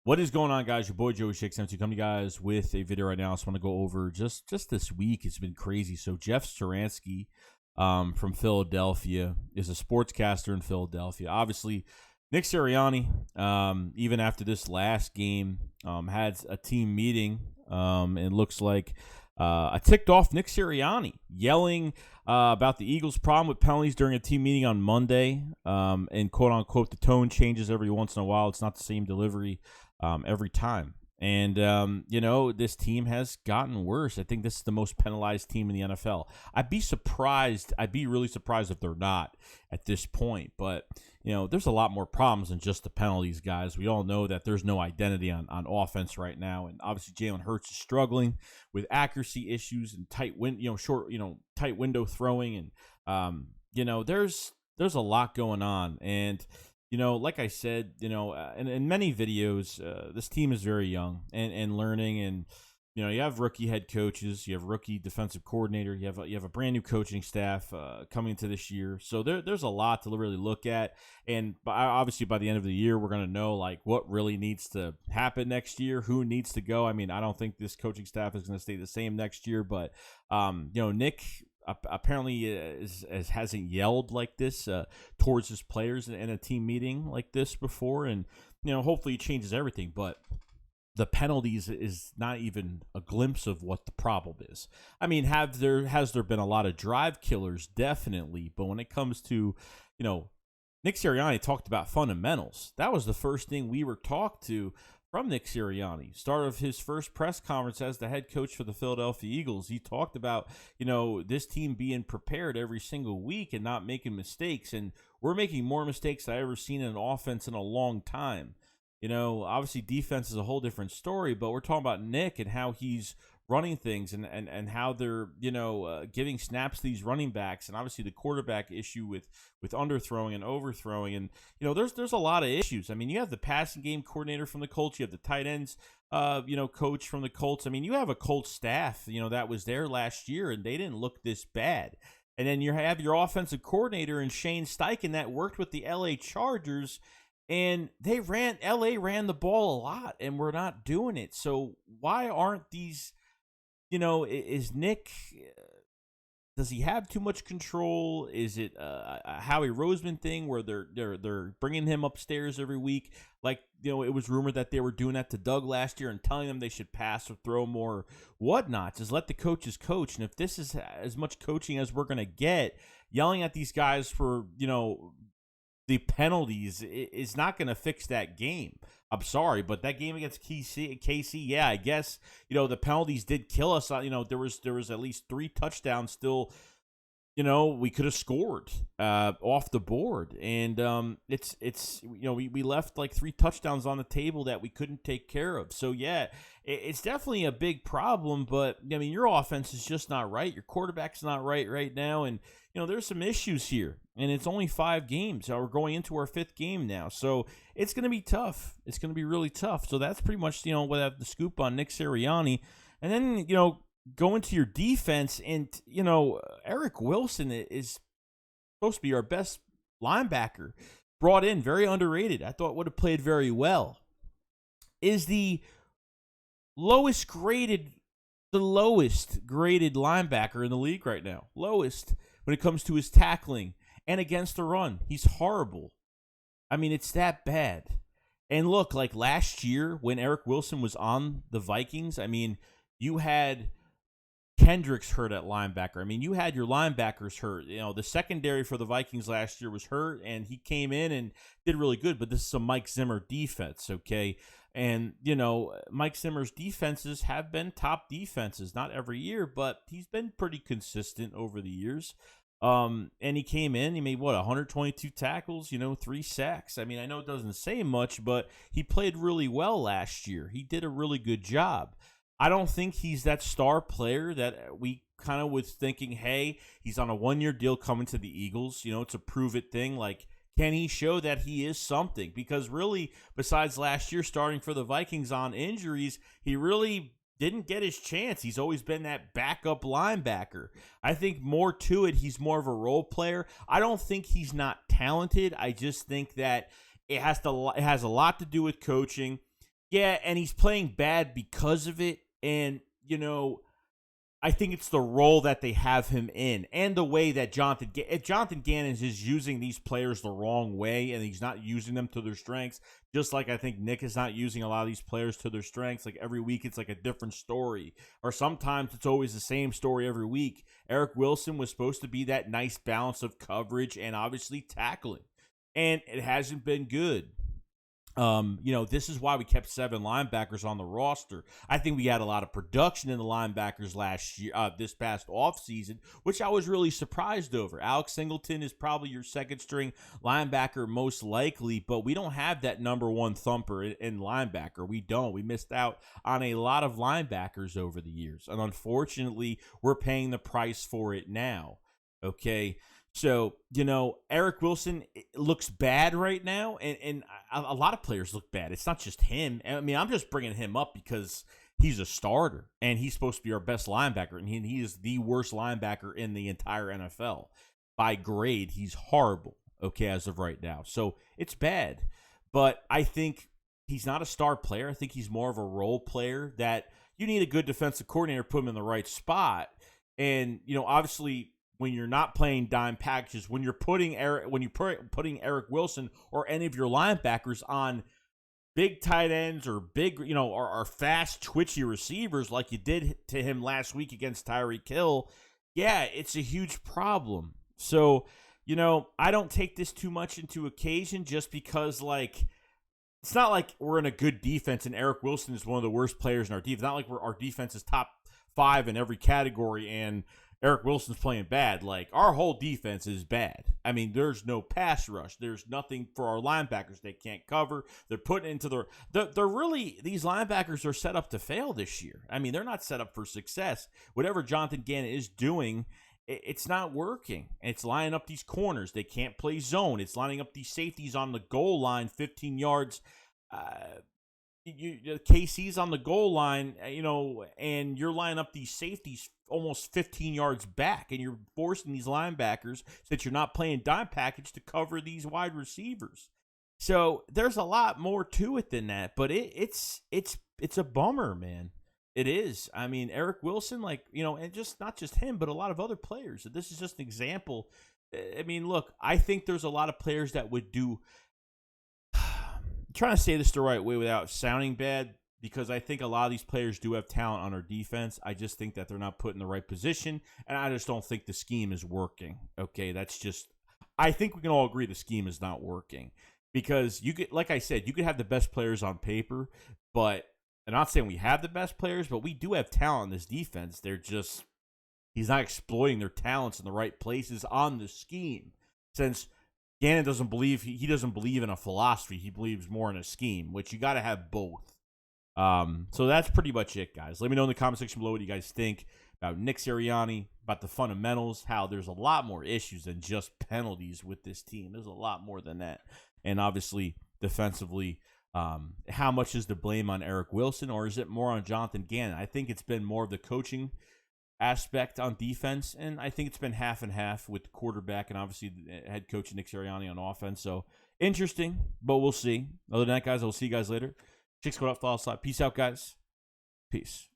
What is going on, guys? Your boy Joey Shakes to come to you guys with a video right now. I just want to go over just this week. It's been crazy. So Jeff Sirianni from Philadelphia is a sportscaster in Philadelphia. Obviously, Nick Sirianni, even after this last game, had a team meeting. It looks like I ticked off Nick Sirianni yelling about the Eagles' problem with penalties during a team meeting on Monday. And quote-unquote, the tone changes every once in a while. It's not the same delivery every time. And, this team has gotten worse. I think this is the most penalized team in the NFL. I'd be really surprised if they're not at this point. But, there's a lot more problems than just the penalties, guys. We all know that there's no identity on offense right now. And obviously Jalen Hurts is struggling with accuracy issues and tight window throwing. And, there's a lot going on. And, like I said, in many videos, this team is very young and learning. And, you have rookie head coaches, you have rookie defensive coordinator, you have a brand new coaching staff coming into this year. So there's a lot to really look at. And obviously by the end of the year, we're going to know like what really needs to happen next year, who needs to go. I mean, I don't think this coaching staff is going to stay the same next year, but, Nick apparently hasn't yelled like this towards his players in a team meeting like this before. And, hopefully it changes everything. But the penalties is not even a glimpse of what the problem is. I mean, has there been a lot of drive killers? Definitely. But when it comes to, Nick Sirianni talked about fundamentals. That was the first thing we were talked to from Nick Sirianni. Start of his first press conference as the head coach for the Philadelphia Eagles. He talked about, this team being prepared every single week and not making mistakes. And we're making more mistakes than I've ever seen in an offense in a long time. Obviously defense is a whole different story, but we're talking about Nick and how he's running things and how they're, giving snaps to these running backs, and obviously the quarterback issue with underthrowing and overthrowing. And, there's a lot of issues. I mean, you have the passing game coordinator from the Colts, you have the tight ends, coach from the Colts. I mean, you have a Colts staff, that was there last year and they didn't look this bad. And then you have your offensive coordinator and Shane Steichen that worked with the LA Chargers. And LA ran the ball a lot, and we're not doing it. So why aren't these, is Nick, does he have too much control? Is it a Howie Roseman thing where they're bringing him upstairs every week? Like, it was rumored that they were doing that to Doug last year and telling them they should pass or throw more, whatnot. Just let the coaches coach. And if this is as much coaching as we're going to get, yelling at these guys for, the penalties is not going to fix that game. I'm sorry, but that game against KC, yeah, I guess, the penalties did kill us. There was at least 3 touchdowns still, we could have scored off the board. And we left like 3 touchdowns on the table that we couldn't take care of. So, yeah, it's definitely a big problem. But, I mean, your offense is just not right. Your quarterback's not right now. And, there's some issues here. And it's only 5 games. We're going into our 5th game now. So it's going to be tough. It's going to be really tough. So that's pretty much, what I have the scoop on Nick Sirianni. And then, go into your defense. And, Eric Wilson is supposed to be our best linebacker. Brought in, very underrated. I thought would have played very well. Is the lowest graded linebacker in the league right now. Lowest when it comes to his tackling and against the run. He's horrible. I mean, it's that bad. And look, like last year when Eric Wilson was on the Vikings, I mean, you had Kendricks hurt at linebacker. I mean, you had your linebackers hurt. The secondary for the Vikings last year was hurt, and he came in and did really good. But this is a Mike Zimmer defense, okay? And, Mike Zimmer's defenses have been top defenses. Not every year, but he's been pretty consistent over the years. And he came in, he made 122 tackles, 3 sacks. I mean, I know it doesn't say much, but he played really well last year. He did a really good job. I don't think he's that star player that we kind of was thinking, hey, he's on a 1-year deal coming to the Eagles. It's a prove it thing. Like, can he show that he is something? Because really, besides last year starting for the Vikings on injuries, he really didn't get his chance. He's always been that backup linebacker. I think more to it, he's more of a role player. I don't think he's not talented. I just think that it has a lot to do with coaching. Yeah, and he's playing bad because of it. And, I think it's the role that they have him in and the way that Jonathan Gannon is using these players the wrong way and he's not using them to their strengths, just like I think Nick is not using a lot of these players to their strengths. Like every week it's like a different story, or sometimes it's always the same story every week. Eric Wilson was supposed to be that nice balance of coverage and obviously tackling, and it hasn't been good. This is why we kept 7 linebackers on the roster. I think we had a lot of production in the linebackers last year, this past offseason, which I was really surprised over. Alex Singleton is probably your second string linebacker most likely, but we don't have that number one thumper in linebacker. We don't. We missed out on a lot of linebackers over the years, and unfortunately, we're paying the price for it now. Okay. So, Eric Wilson looks bad right now, and a lot of players look bad. It's not just him. I mean, I'm just bringing him up because he's a starter, and he's supposed to be our best linebacker, and he is the worst linebacker in the entire NFL. By grade, he's horrible, okay, as of right now. So, it's bad. But I think he's not a star player. I think he's more of a role player that you need a good defensive coordinator to put him in the right spot. And, obviously, when you're not playing dime packages, when you're putting Eric Wilson or any of your linebackers on big tight ends or big, or fast, twitchy receivers like you did to him last week against Tyreek Hill, yeah, it's a huge problem. So, I don't take this too much into occasion just because, it's not like we're in a good defense and Eric Wilson is one of the worst players in our defense. It's not like our defense is top 5 in every category and Eric Wilson's playing bad. Like, our whole defense is bad. I mean, there's no pass rush. There's nothing for our linebackers. They can't cover. They're putting into they're really, these linebackers are set up to fail this year. I mean, they're not set up for success. Whatever Jonathan Gannon is doing, it's not working. It's lining up these corners. They can't play zone. It's lining up these safeties on the goal line, 15 yards. KC's on the goal line, and you're lining up these safeties almost 15 yards back, and you're forcing these linebackers, since you're not playing dime package, to cover these wide receivers. So there's a lot more to it than that, but it's a bummer, man. It is. I mean, Eric Wilson, and just not just him, but a lot of other players. This is just an example. I mean, look, I think there's a lot of players that would do. I'm trying to say this the right way without sounding bad, because I think a lot of these players do have talent on our defense. I just think that they're not put in the right position, and I just don't think the scheme is working. Okay, I think we can all agree the scheme is not working, because like I said, you could have the best players on paper, but I'm not saying we have the best players, but we do have talent in this defense. He's not exploiting their talents in the right places on the scheme, since Gannon doesn't believe he doesn't believe in a philosophy. He believes more in a scheme, which you got to have both. So that's pretty much it, guys. Let me know in the comment section below what you guys think about Nick Sirianni, about the fundamentals, how there's a lot more issues than just penalties with this team. There's a lot more than that. And obviously, defensively, how much is the blame on Eric Wilson, or is it more on Jonathan Gannon? I think it's been more of the coaching aspect on defense, and I think it's been half and half with the quarterback and obviously the head coach Nick Sirianni on offense. So interesting, but we'll see. Other than that, guys, I'll see you guys later. Chicks, go up, follow, slide. Peace out, guys. Peace.